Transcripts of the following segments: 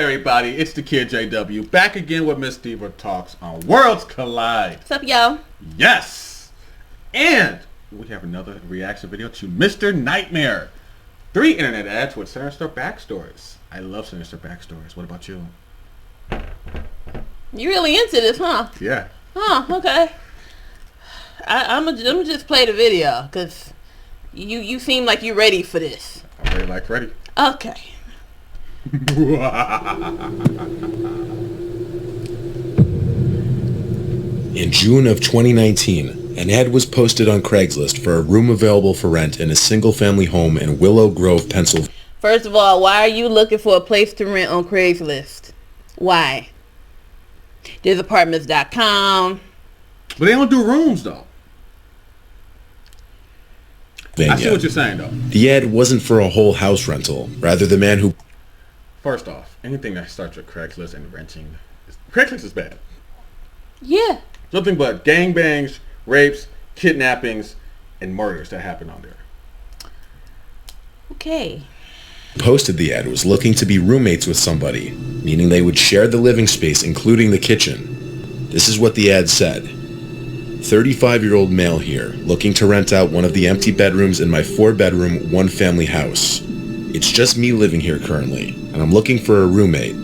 everybody? It's the kid JW back again with Ms Diva Talks on Worlds Collide. What's up, y'all? Yes! And we have another reaction video to Mr. Nightmare. 3 internet ads with Sinister Backstories. I love Sinister Backstories. What about you? You really into this, huh? Yeah. Oh, okay. I'm gonna just play the video because you seem like you're ready for this. I'm ready like Freddy. Okay. In June of 2019, an ad was posted on Craigslist for a room available for rent in a single-family home in Willow Grove, Pennsylvania. First of all, why are you looking for a place to rent on Craigslist? Why? There's apartments.com. But they don't do rooms, though. I see what you're saying, though. The ad wasn't for a whole house rental. Rather, the man who... First off, anything that starts with Craigslist and renting, Craigslist is bad. Yeah. Nothing but gangbangs, rapes, kidnappings, and murders that happen on there. Okay. posted the ad was looking to be roommates with somebody, meaning they would share the living space, including the kitchen. This is what the ad said. 35-year-old male here, looking to rent out one of the empty bedrooms in my 4-bedroom, 1-family house. It's just me living here currently, and I'm looking for a roommate.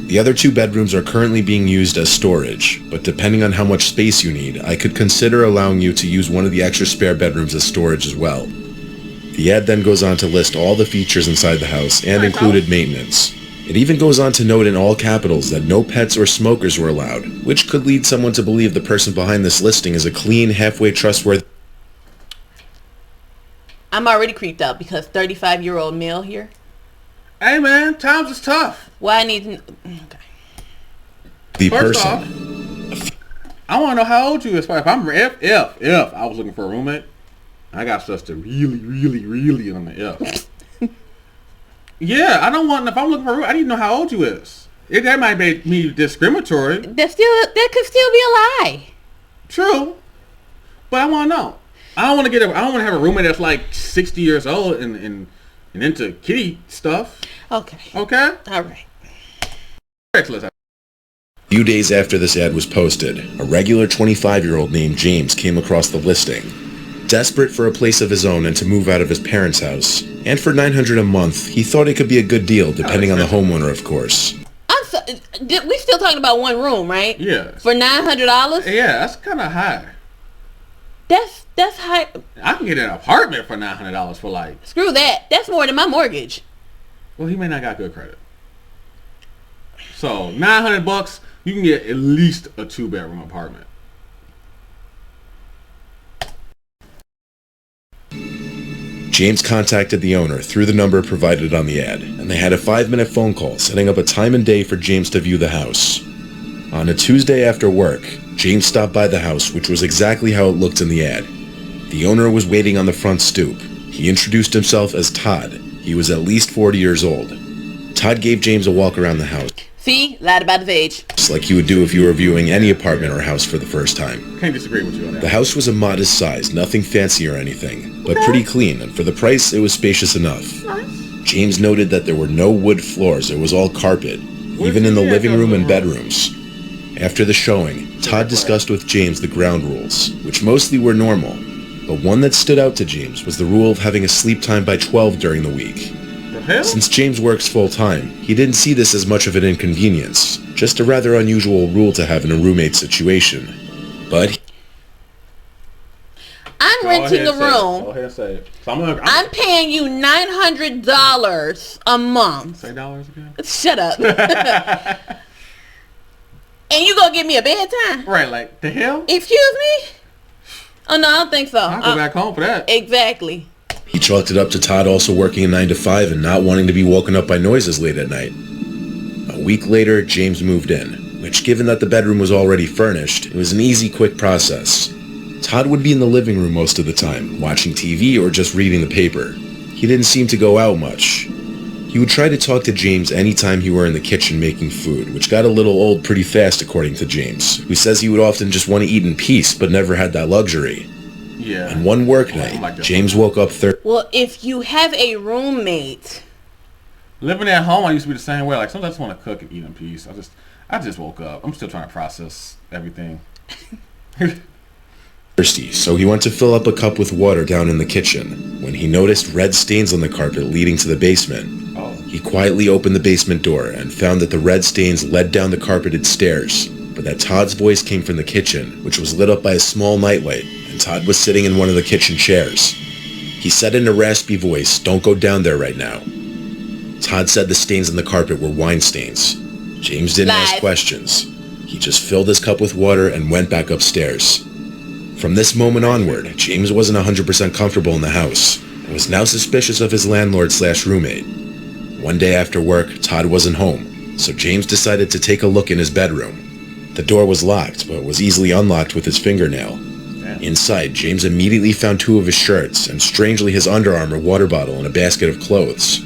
The other 2 bedrooms are currently being used as storage, but depending on how much space you need, I could consider allowing you to use one of the extra spare bedrooms as storage as well. The ad then goes on to list all the features inside the house and included maintenance. It even goes on to note in all capitals that no pets or smokers were allowed, which could lead someone to believe the person behind this listing is a clean, halfway trustworthy... I'm already creeped out because 35-year-old male here. Hey man, times is tough. Why I need to... Okay. The First person... off, I want to know how old you is. If I was looking for a roommate, I got stuff to really on the F. Yeah, I don't want. If I'm looking for a roommate, I need to know how old you is. That might make me discriminatory. That could still be a lie. True, but I want to know. I don't want to have a roommate that's like 60 years old and into kitty stuff. Okay. Okay. All right. A few days after this ad was posted, a regular 25-year-old named James came across the listing. Desperate for a place of his own and to move out of his parents' house. And for $900 a month, he thought it could be a good deal, depending on the homeowner, of course. We still talking about one room, right? Yeah. For $900? Yeah, that's kind of high. That's high. I can get an apartment for $900 for like... Screw that. That's more than my mortgage. Well, he may not got good credit. So, $900, you can get at least a 2-bedroom apartment. James contacted the owner through the number provided on the ad, and they had a 5-minute phone call setting up a time and day for James to view the house. On a Tuesday after work, James stopped by the house, which was exactly how it looked in the ad. The owner was waiting on the front stoop. He introduced himself as Todd. He was at least 40 years old. Todd gave James a walk around the house. See? Lied about his age. Just like you would do if you were viewing any apartment or house for the first time. Can't disagree with you on that. The house was a modest size, nothing fancy or anything, but pretty clean, and for the price, it was spacious enough. Nice. James noted that there were no wood floors, it was all carpet, even in the living room and bedrooms. After the showing, Todd discussed with James the ground rules, which mostly were normal, but one that stood out to James was the rule of having a sleep time by 12 during the week. Since James works full-time, he didn't see this as much of an inconvenience, just a rather unusual rule to have in a roommate situation. But I'm renting a room. Go ahead and say it. So I'm paying you $900 a month. Say dollars again? Shut up. And you gonna give me a bedtime? Right, like, the hell? Excuse me? Oh, no, I don't think so. I'll go back home for that. Exactly. he chalked it up to Todd also working a 9-to-5 and not wanting to be woken up by noises late at night. A week later, James moved in, which, given that the bedroom was already furnished, it was an easy, quick process. Todd would be in the living room most of the time, watching TV or just reading the paper. He didn't seem to go out much. He would try to talk to James anytime he were in the kitchen making food, which got a little old pretty fast according to James, who says he would often just want to eat in peace but never had that luxury. Yeah. And one work night, James woke up Well, if you have a roommate, Living at home, I used to be the same way. Like sometimes I just want to cook and eat in peace. I just woke up. I'm still trying to process everything. Thirsty, so he went to fill up a cup with water down in the kitchen when he noticed red stains on the carpet leading to the basement. Oh. He quietly opened the basement door and found that the red stains led down the carpeted stairs, but that Todd's voice came from the kitchen, which was lit up by a small nightlight, and Todd was sitting in one of the kitchen chairs. He said in a raspy voice, "Don't go down there right now." Todd said the stains on the carpet were wine stains. James didn't ask questions. He just filled his cup with water and went back upstairs. From this moment onward, James wasn't 100% comfortable in the house and was now suspicious of his landlord/roommate. One day after work, Todd wasn't home, so James decided to take a look in his bedroom. The door was locked, but was easily unlocked with his fingernail. Inside, James immediately found 2 of his shirts and strangely his Under Armour water bottle and a basket of clothes.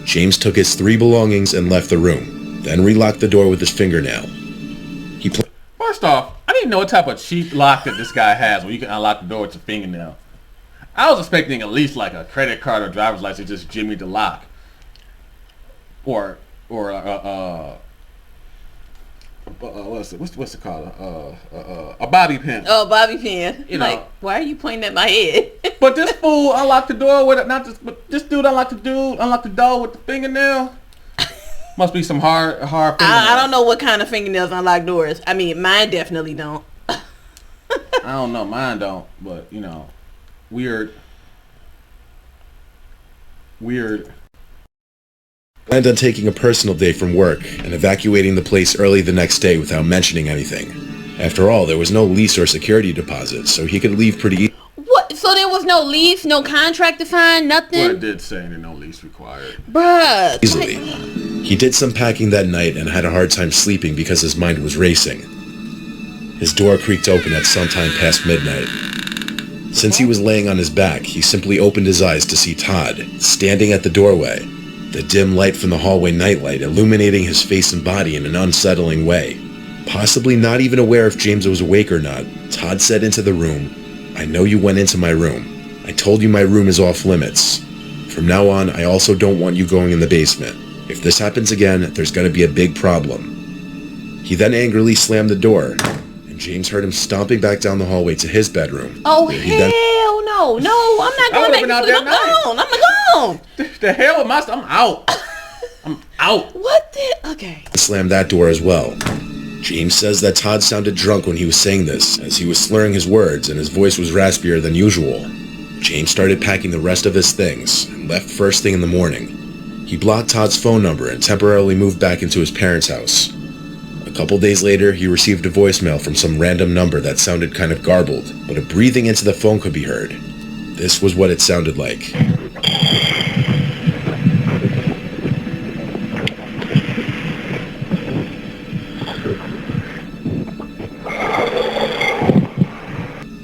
James took his 3 belongings and left the room, then relocked the door with his fingernail. First off, I didn't know what type of cheap lock that this guy has where you can unlock the door with your fingernail. I was expecting at least like a credit card or driver's license just jimmy the lock. Or what's it called? A bobby pin. Oh, bobby pin. You know. Like, why are you pointing at my head? But this fool unlocked the door with it. But this dude unlocked the door with the fingernail. Must be some hard fingernails. I don't know what kind of fingernails unlock doors. I mean, mine definitely don't. I don't know. Mine don't. But, you know, weird. Planned on taking a personal day from work and evacuating the place early the next day without mentioning anything. After all, there was no lease or security deposit, so he could leave pretty easily. What? So there was no lease, no contract to sign, nothing? Well, it did say there no lease required. Bruh. Easily. He did some packing that night and had a hard time sleeping because his mind was racing. His door creaked open at sometime past midnight. Since he was laying on his back, he simply opened his eyes to see Todd, standing at the doorway, the dim light from the hallway nightlight illuminating his face and body in an unsettling way. Possibly not even aware if James was awake or not, Todd said into the room, "I know you went into my room. I told you my room is off limits. From now on, I also don't want you going in the basement. If this happens again, there's going to be a big problem." He then angrily slammed the door, and James heard him stomping back down the hallway to his bedroom. Oh, hell no. No, I'm not going back to sleep. I'm gone. The hell am I? I'm out. I'm out. What the? Okay. Slammed that door as well. James says that Todd sounded drunk when he was saying this, as he was slurring his words and his voice was raspier than usual. James started packing the rest of his things and left first thing in the morning. He blocked Todd's phone number and temporarily moved back into his parents' house. A couple days later, he received a voicemail from some random number that sounded kind of garbled, but a breathing into the phone could be heard. This was what it sounded like.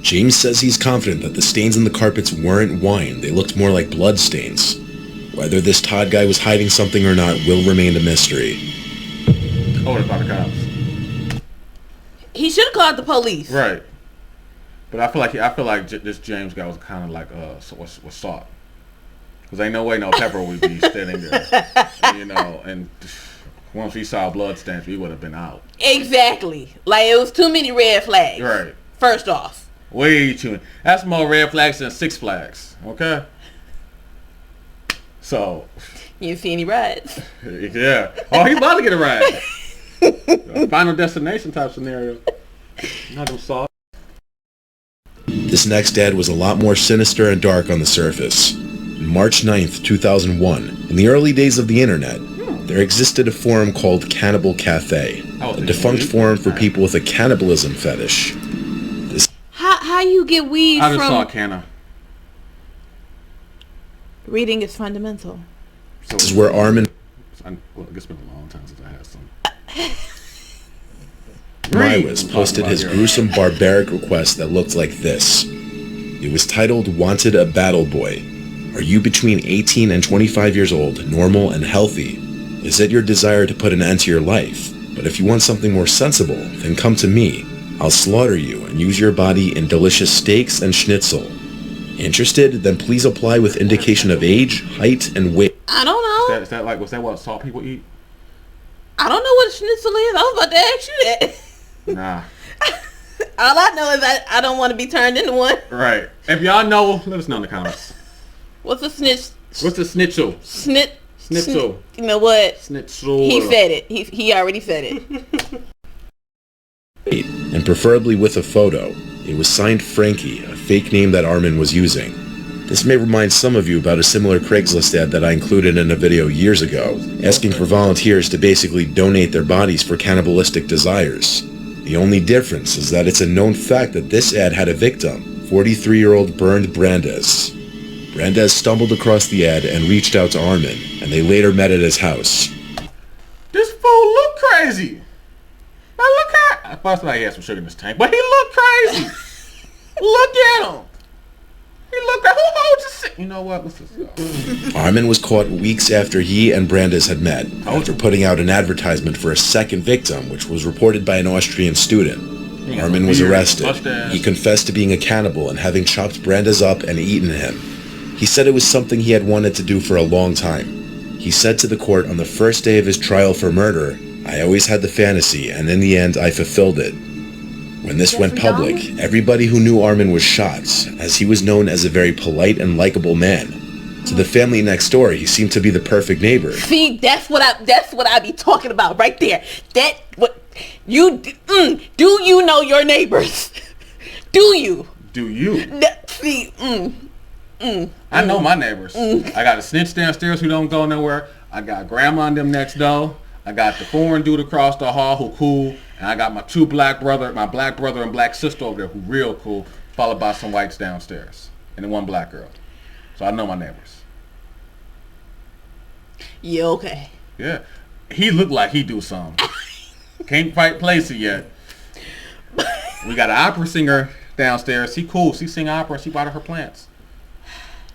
James says he's confident that the stains on the carpets weren't wine, they looked more like blood stains. Whether this Todd guy was hiding something or not will remain a mystery. I would have called the cops. He should have called the police. Right. But I feel like this James guy was kind of like was salt. Because ain't no way no Pepper would be standing there, you know. And once we saw blood stains, we would have been out. Exactly. Like it was too many red flags. Right. First off. Way too many. That's more red flags than Six Flags. Okay. So. You see any rides? Yeah. Oh, he's about to get a ride. Final destination type scenario. Not them salt. This next ad was a lot more sinister and dark on the surface. On March 9th, 2001, in the early days of the internet, there existed a forum called Cannibal Cafe, a defunct forum for people with a cannibalism fetish. How you get weed I just from... saw Canna. Reading is fundamental. So This is where Armin... Well, it's been a long time since I had some. Mywis posted his gruesome barbaric request that looked like this. It was titled Wanted a Battle Boy. Are you between 18 and 25 years old, normal and healthy? Is it your desire to put an end to your life? But if you want something more sensible, then come to me. I'll slaughter you and use your body in delicious steaks and schnitzel. Interested? Then please apply with indication of age, height, and weight. I don't know. Is that like, was that what salt people eat? I don't know what a schnitzel is. I was about to ask you that. Nah. All I know is that I don't want to be turned into one. Right. If y'all know, let us know in the comments. What's a snitch? What's a schnitzel? Schnitzel. You know what? Schnitzel. He said it. He already said it. And preferably with a photo. It was signed Frankie, a fake name that Armin was using. This may remind some of you about a similar Craigslist ad that I included in a video years ago, asking for volunteers to basically donate their bodies for cannibalistic desires. The only difference is that it's a known fact that this ad had a victim, 43-year-old Bernd Brandes. Brandes stumbled across the ad and reached out to Armin, and they later met at his house. This fool look crazy. Now look at. First of all, he had some sugar in his tank, but he look crazy. Look at him. He looked at who holds a sick. You know what? Let's just go. Armin was caught weeks after he and Brandes had met, after putting out an advertisement for a second victim, which was reported by an Austrian student. Armin was arrested. He confessed to being a cannibal and having chopped Brandes up and eaten him. He said it was something he had wanted to do for a long time. He said to the court on the first day of his trial for murder, "I always had the fantasy, and in the end, I fulfilled it." When this went public, everybody who knew Armin was shocked, as he was known as a very polite and likable man. To the family next door, he seemed to be the perfect neighbor. See, that's what I be talking about right there. That what you do you know your neighbors? Do you? Do you? See, I know my neighbors. I got a snitch downstairs who don't go nowhere. I got grandma and them next door. I got the foreign dude across the hall who cool. And I got my black brother and black sister over there who real cool, followed by some whites downstairs. And then one black girl. So I know my neighbors. Yeah, okay. Yeah. He looked like he do something. Can't quite place it yet. We got an opera singer downstairs. She cool. She sing opera and she water her plants.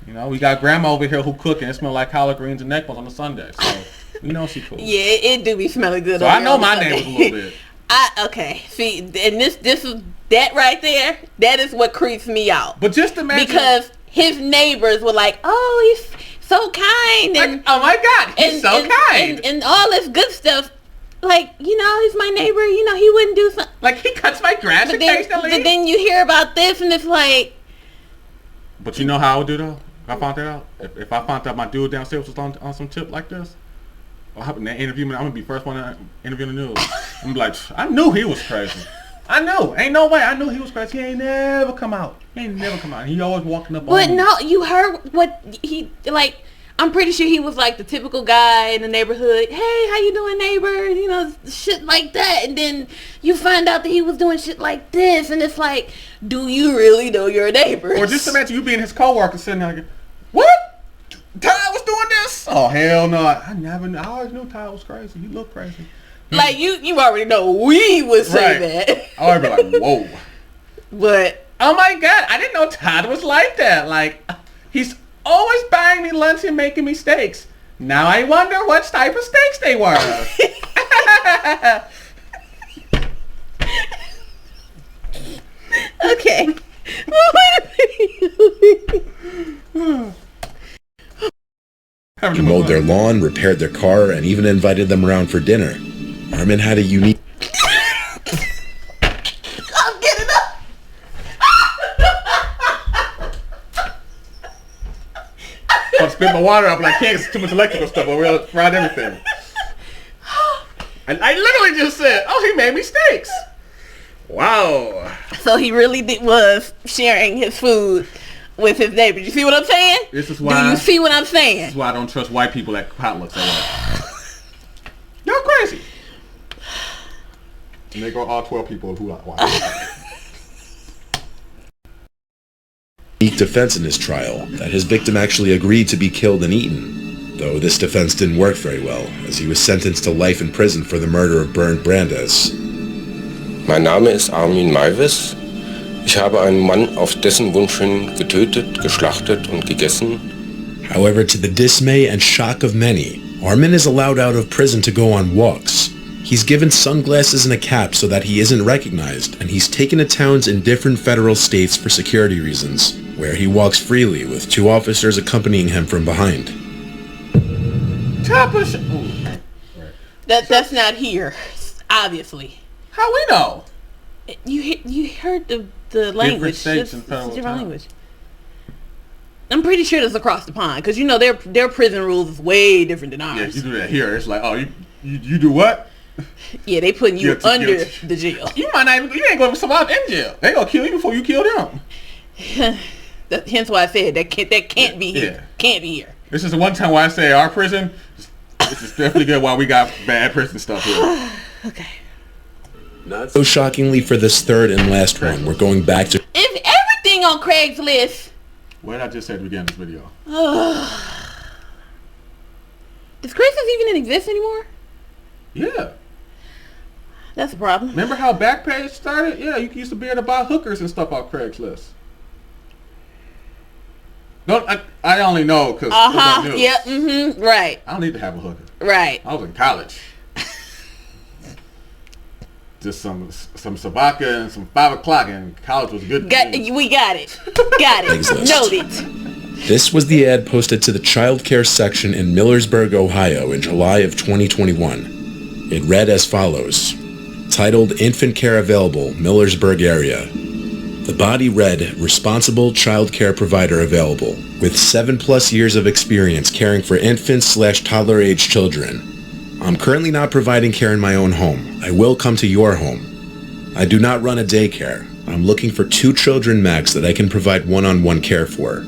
You know, we got grandma over here who cooking. It smell like collard greens and neck bones on a Sunday. So we know she cool. Yeah, it do be smelling good. So I know my neighbors a little bit. Okay. See, and this is that right there. That is what creeps me out. But just imagine, because his neighbors were like, "Oh, he's so kind," and like, oh my God, he's so kind, and all this good stuff. Like, you know, he's my neighbor. You know, he wouldn't do something. Like he cuts my grass occasionally. But then you hear about this, and it's like. But you know how I would do though? If I found that out, if I found out my dude downstairs was on some tip like this. I'm gonna be first one to interview the news. I'm like, I knew he was crazy. I knew. Ain't no way. I knew he was crazy. He ain't never come out. He always walking up on me. But no, you heard what he, like, I'm pretty sure he was like the typical guy in the neighborhood. Hey, how you doing, neighbor? You know, shit like that. And then you find out that he was doing shit like this. And it's like, do you really know your neighbors? Or just imagine you being his coworker sitting there like, what? Ty was doing this? Oh hell no! I always knew Ty was crazy. He looked crazy. Like you already know we would say that. I would be like, whoa. But oh my God, I didn't know Todd was like that. Like he's always buying me lunch and making me steaks. Now I wonder what type of steaks they were. Okay. Wait a minute. He mowed their lawn, repaired their car, and even invited them around for dinner. Armin had a unique... I'm getting up! I'm spit my water up like can't. It's too much electrical stuff around everything. And I literally just said, "Oh, he made me steaks." Wow. So he really was sharing his food with his neighbors. You see what I'm saying? This is why. Do you see what I'm saying? This is why I don't trust white people at potlucks. Y'all crazy. And they go all 12 people who are white. Unique defense in his trial that his victim actually agreed to be killed and eaten, though this defense didn't work very well, as he was sentenced to life in prison for the murder of Bernd Brandes. Mein Name ist Armin Maivis. Ich habe einen Mann auf dessen Wunsch hin getötet, geschlachtet und gegessen. However, to the dismay and shock of many, Armin is allowed out of prison to go on walks. He's given sunglasses and a cap so that he isn't recognized, and he's taken to towns in different federal states for security reasons, where he walks freely with 2 officers accompanying him from behind. That's not here, obviously. How we know? You heard the language. States and It's federal different towns. language. I'm pretty sure that's across the pond, because you know their prison rules is way different than Yeah, ours. you do that here. It's like, oh, you do what? Yeah, they putting you Guilty, under guilty. the jail. You ain't going to survive in jail. They gonna kill you before you kill them. Hence why I said that can't be here. Yeah. Can't be here. This is the one time why I say our prison. This is definitely good. Why we got bad prison stuff here. Okay. Not so shockingly for this third and last one, we're going back to If everything on Craigslist. What did I just say at the beginning of this video? Does Craigslist even exist anymore? Yeah. That's a problem. Remember how Backpage started? Yeah, you used to be able to buy hookers and stuff off Craigslist. No, I only know because Yeah. Right. I don't need to have a hooker. Right. I was in college. Just some Sabaka and some 5 o'clock, and college was good. We got it. Got it. Craigslist. Noted. This was the ad posted to the child care section in Millersburg, Ohio in July of 2021. It read as follows. Titled Infant Care Available, Millersburg Area. The body read, Responsible Child Care Provider Available, with 7+ years of experience caring for infants/toddler age children. I'm currently not providing care in my own home. I will come to your home. I do not run a daycare. I'm looking for 2 children max that I can provide one-on-one care for.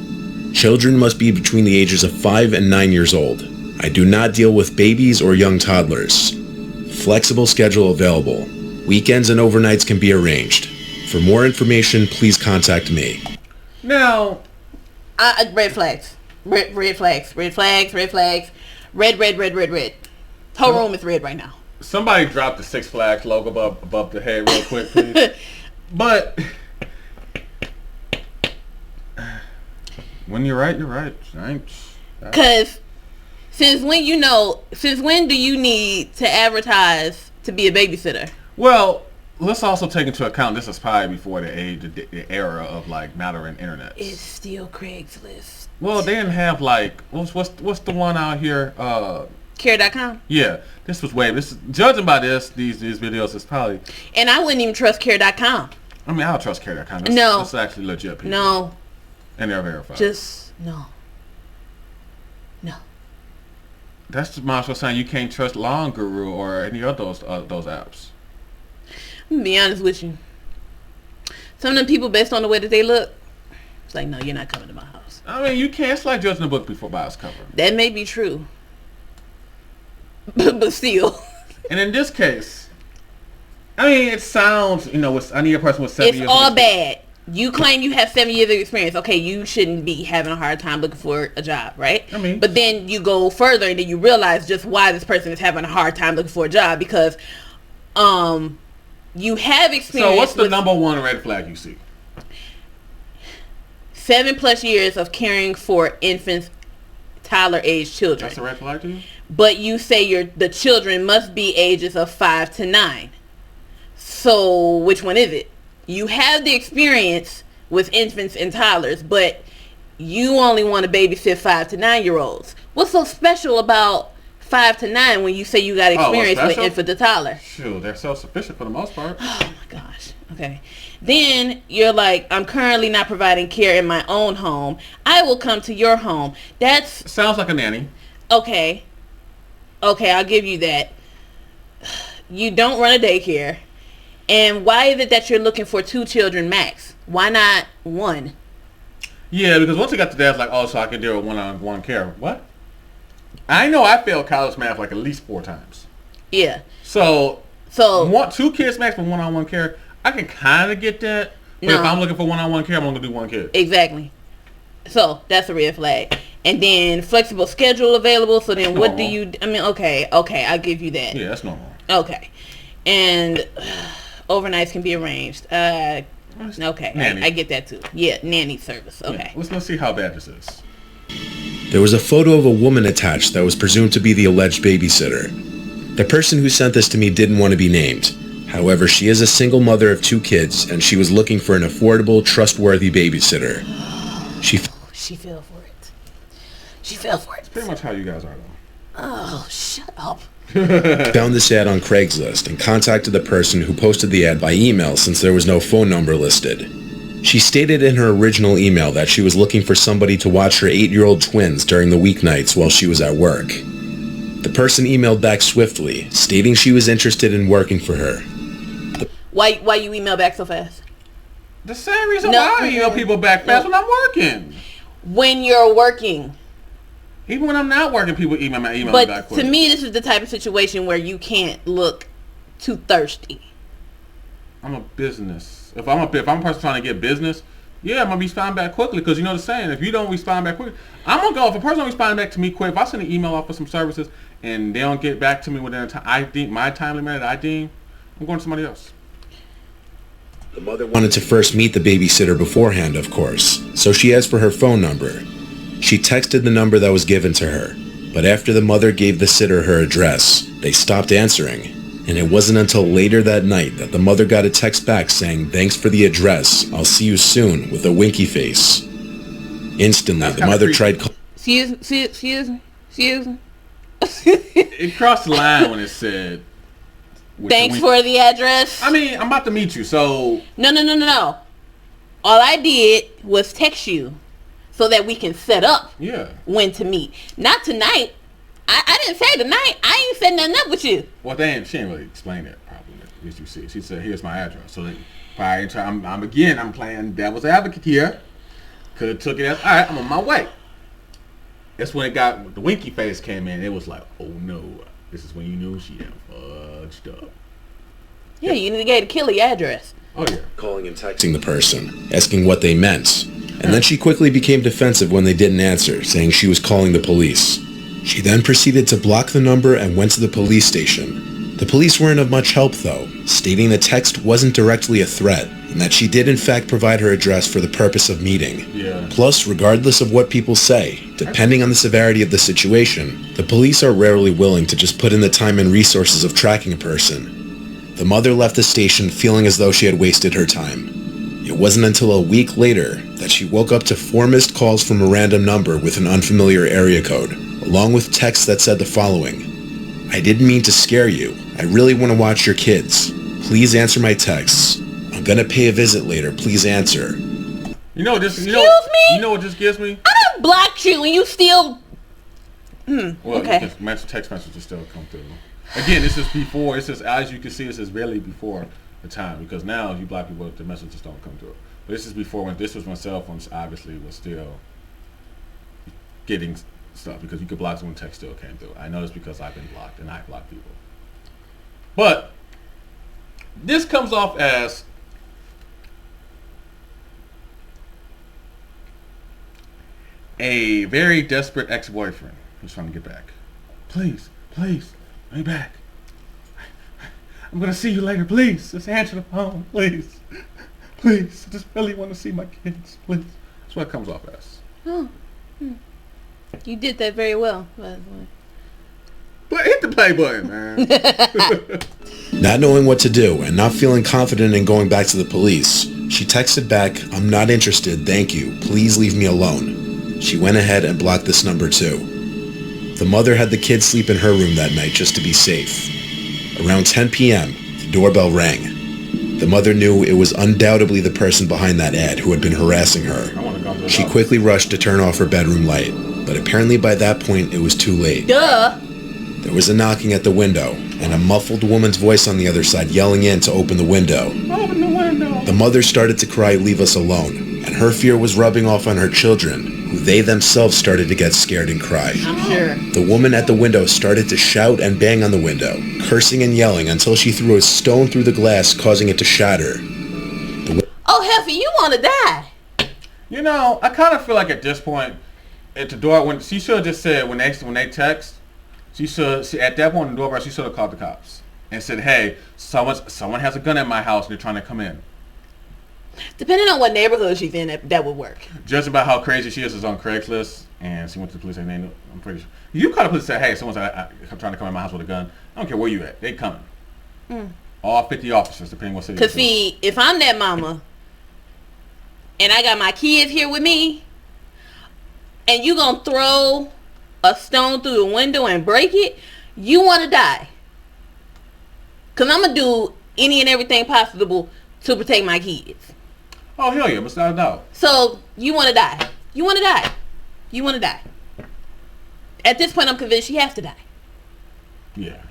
Children must be between the ages of 5 and 9 years old. I do not deal with babies or young toddlers. Flexible schedule available. Weekends and overnights can be arranged. For more information, please contact me. Now, Red flags. Red flags. Red flags. Red flags. Red. Whole room is red right now. somebody drop the Six Flags logo above the head real quick, please. But when you're right, you're right. Because since when do you need to advertise to be a babysitter? Well, let's also take into account this is probably before the era of like Mattering Internet. It's still Craigslist. Well, they didn't have like what's the one out here? Care.com. Yeah, this was judging by these videos, it's probably. And I wouldn't even trust Care.com. I mean, I'll trust Care.com. No, it's actually legit people. No, and they're verified. Just no. That's my also saying you can't trust Lawn Guru or any of those apps. I'm gonna be honest with you. Some of them people, based on the way that they look, it's like, no, you're not coming to my house. I mean, you can't. It's like judging a book before by its cover. That may be true, but still. And in this case, I mean, it sounds, I need a person with 7 years. It's all bad. You claim you have 7 years of experience. Okay, you shouldn't be having a hard time looking for a job, right? I mean, but then you go further and then you realize just why this person is having a hard time looking for a job because, you have experience. So what's the number one red flag you see? 7+ years of caring for infants, toddler age children. That's a red flag to you? But you say the children must be ages of 5 to 9. So which one is it? You have the experience with infants and toddlers, but you only want to babysit 5 to 9-year-olds. What's so special about 5 to 9 when you say you got experience with infant to toddler? Shoot, they're self-sufficient for the most part. Oh my gosh. Okay. Then you're like, I'm currently not providing care in my own home. I will come to your home. Sounds like a nanny. Okay, I'll give you that. You don't run a daycare. And why is it that you're looking for 2 children max? Why not 1? Yeah, because once I got to that, it's like, so I can do a one-on-one care. What? I know I failed college math like at least 4 times. Yeah. So 2 kids max for one-on-one care, I can kind of get that. But if I'm looking for one-on-one care, I'm only going to do 1 kid. Exactly. So that's a red flag. And then flexible schedule available. So then what do you... I mean, okay, I'll give you that. Yeah, that's normal. Okay. And overnights can be arranged. Okay, I get that too. Yeah, nanny service. Okay. Yeah, let's see how bad this is. There was a photo of a woman attached that was presumed to be the alleged babysitter. The person who sent this to me didn't want to be named. However, she is a single mother of 2 kids, and she was looking for an affordable, trustworthy babysitter. She fell for it. She fell for it. It's pretty much how you guys are, though. Oh, shut up. found this ad on Craigslist and contacted the person who posted the ad by email since there was no phone number listed. She stated in her original email that she was looking for somebody to watch her 8-year-old twins during the weeknights while she was at work. The person emailed back swiftly, stating she was interested in working for her. Why you email back so fast? The same reason why I email people back fast when I'm working. When you're working. Even when I'm not working, people email me back quick. But to me, this is the type of situation where you can't look too thirsty. I'm a business. If I'm a person trying to get business, yeah, I'm gonna respond back quickly because you know the saying: if you don't respond back quickly, I'm gonna go. If a person don't respond back to me quick, if I send an email off for some services and they don't get back to me within a time, I deem my time limit. I'm going to somebody else. The mother wanted to first meet the babysitter beforehand, of course, so she asked for her phone number. She texted the number that was given to her, but after the mother gave the sitter her address, they stopped answering, and it wasn't until later that night that the mother got a text back saying, "Thanks for the address, I'll see you soon," with a winky face. Instantly, the mother tried calling. Excuse me. It crossed the line when it said, "Thanks for the address." I mean, I'm about to meet you, so... No. All I did was text you so that we can set up when to meet. Not tonight. I didn't say tonight. I ain't setting nothing up with you. Well, she didn't really explain that probably, as you see. She said, "Here's my address." So I'm playing devil's advocate here. Could have took it as, all right, I'm on my way. That's when the winky face came in. It was like, oh no. This is when you knew she had fudged up. Yeah, you need to get a killer address. Oh yeah. Calling and texting the person, asking what they meant. And then she quickly became defensive when they didn't answer, saying she was calling the police. She then proceeded to block the number and went to the police station. The police weren't of much help though, stating the text wasn't directly a threat, and that she did in fact provide her address for the purpose of meeting. Yeah. Plus, regardless of what people say, depending on the severity of the situation, the police are rarely willing to just put in the time and resources of tracking a person. The mother left the station feeling as though she had wasted her time. It wasn't until a week later that she woke up to 4 missed calls from a random number with an unfamiliar area code, along with texts that said the following: "I didn't mean to scare you. I really want to watch your kids. Please answer my texts. I'm gonna pay a visit later. Please answer." You know what this gives me? I done blocked you and you still... okay. Text messages still come through. Again, this is before. It's just, as you can see, this is really before the time, because now if you block people, the messages don't come through. But this is before, when cell phones obviously was still getting stuff, because you could block someone, text still came through. I know this because I've been blocked and I block people. But this comes off as a very desperate ex-boyfriend who's trying to get back. Please, let me back. I'm gonna see you later. Please, just answer the phone. Please. I just really want to see my kids. Please. That's what it comes off as. Oh. You did that very well, by the way. But hit the play button, man. Not knowing what to do and not feeling confident in going back to the police, she texted back, "I'm not interested, thank you. Please leave me alone." She went ahead and blocked this number too. The mother had the kids sleep in her room that night just to be safe. Around 10 p.m., the doorbell rang. The mother knew it was undoubtedly the person behind that ad who had been harassing her. She quickly rushed to turn off her bedroom light, but apparently by that point it was too late. Duh! There was a knocking at the window, and a muffled woman's voice on the other side yelling in to open the window. Open the window! The mother started to cry, "Leave us alone," and her fear was rubbing off on her children, who they themselves started to get scared and cry. I'm sure. The woman at the window started to shout and bang on the window, cursing and yelling until she threw a stone through the glass, causing it to shatter. Oh, Heffy, you want to die. You know, I kind of feel like at this point, at the door, when she should have just said, when they text, at that point in the doorbell, she should have called the cops and said, "Hey, someone has a gun at my house and they're trying to come in." Depending on what neighborhood she's in, that would work. Just about how crazy she is on Craigslist, and she went to the police and I'm pretty sure. You call the police and say, hey, someone's I'm trying to come in my house with a gun. I don't care where you at. They coming. All 50 officers, depending what city. Because see, if I'm that mama, and I got my kids here with me, and you gonna throw a stone through the window and break it, you want to die. Because I'm going to do any and everything possible to protect my kids. Oh, hell yeah, but no. So, you want to die. You want to die. You want to die. At this point, I'm convinced she has to die. Yeah.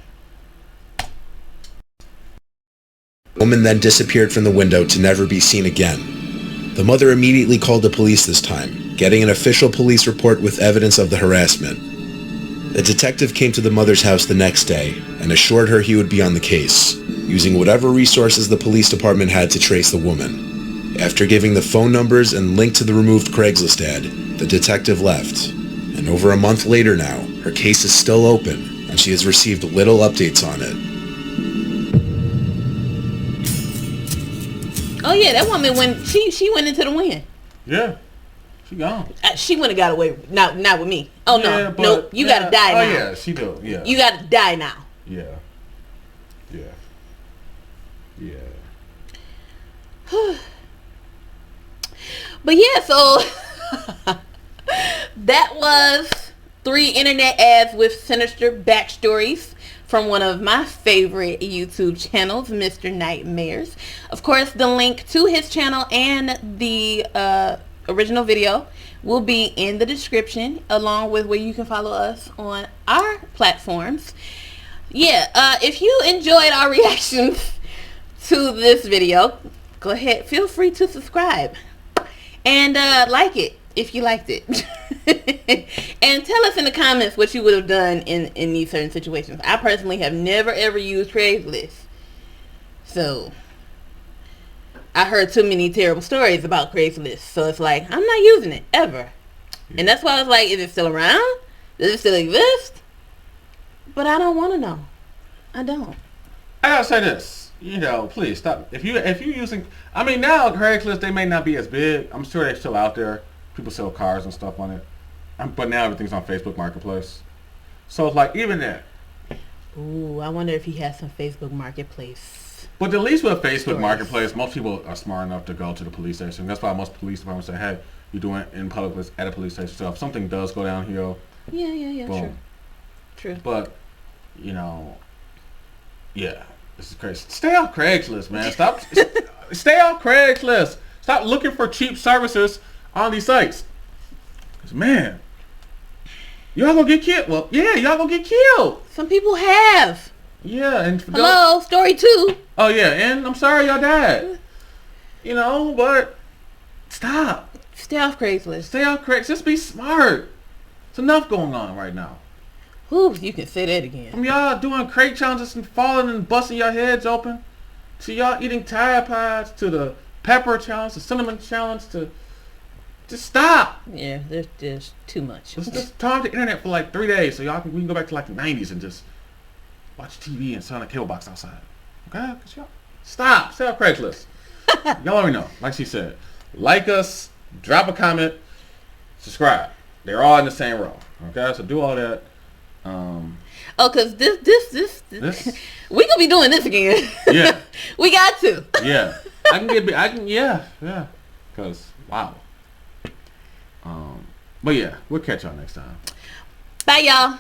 The woman then disappeared from the window to never be seen again. The mother immediately called the police this time, getting an official police report with evidence of the harassment. The detective came to the mother's house the next day and assured her he would be on the case, using whatever resources the police department had to trace the woman. After giving the phone numbers and link to the removed Craigslist ad, the detective left. And over a month later now, her case is still open, and she has received little updates on it. Oh yeah, that woman she went into the wind. Yeah, she gone. She wouldn't have got away. Not with me. Oh yeah, no, nope. You gotta die now. Oh yeah, she do. Yeah. You gotta die now. Yeah. Yeah. Yeah. But yeah, so that was 3 internet ads with sinister backstories from one of my favorite YouTube channels, Mr. Nightmares. Of course, the link to his channel and the original video will be in the description, along with where you can follow us on our platforms. Yeah, if you enjoyed our reactions to this video, go ahead, feel free to subscribe and like it if you liked it. And tell us in the comments what you would have done in these certain situations. I personally have never ever used Craigslist, so I heard too many terrible stories about Craigslist, so it's like I'm not using it ever. And that's why I was like, is it still around? Does it still exist? But I don't want to know. I don't. I gotta say this, please stop. If you're using, I mean, now Craigslist, they may not be as big. I'm sure they're still out there. People sell cars and stuff on it. But now everything's on Facebook Marketplace. So it's like, even that. Ooh, I wonder if he has some Facebook Marketplace. But at least with Facebook Marketplace, most people are smart enough to go to the police station. That's why most police departments say, hey, you're doing it in public at a police station. So if something does go downhill, yeah, boom. True. But, yeah, this is crazy. Stay off Craigslist, man. Stop. Stay off Craigslist. Stop looking for cheap services on these sites. 'Cause, man, y'all gonna get killed. Well, yeah, y'all gonna get killed. Some people have. Yeah, and hello, story 2. Oh yeah, and I'm sorry y'all died. But stop. Stay off Craigslist. Stay off Craigslist. Just be smart. There's enough going on right now. Ooh, you can say that again. From y'all doing crate challenges and falling and busting your heads open, to y'all eating Tide Pods, to the pepper challenge, the cinnamon challenge, to just stop. Yeah, there's too much. Let's just turn off the internet for like 3 days so we can go back to like the 90s and just watch TV and sit on a cable box outside. Okay? Y'all stop. Stay off Craigslist. Y'all let me know. Like she said, like us, drop a comment, subscribe. They're all in the same row. Okay? So do all that. Cause this we gonna be doing this again. Yeah. We got to. Yeah. Yeah. Cause wow. But yeah, we'll catch y'all next time. Bye, y'all.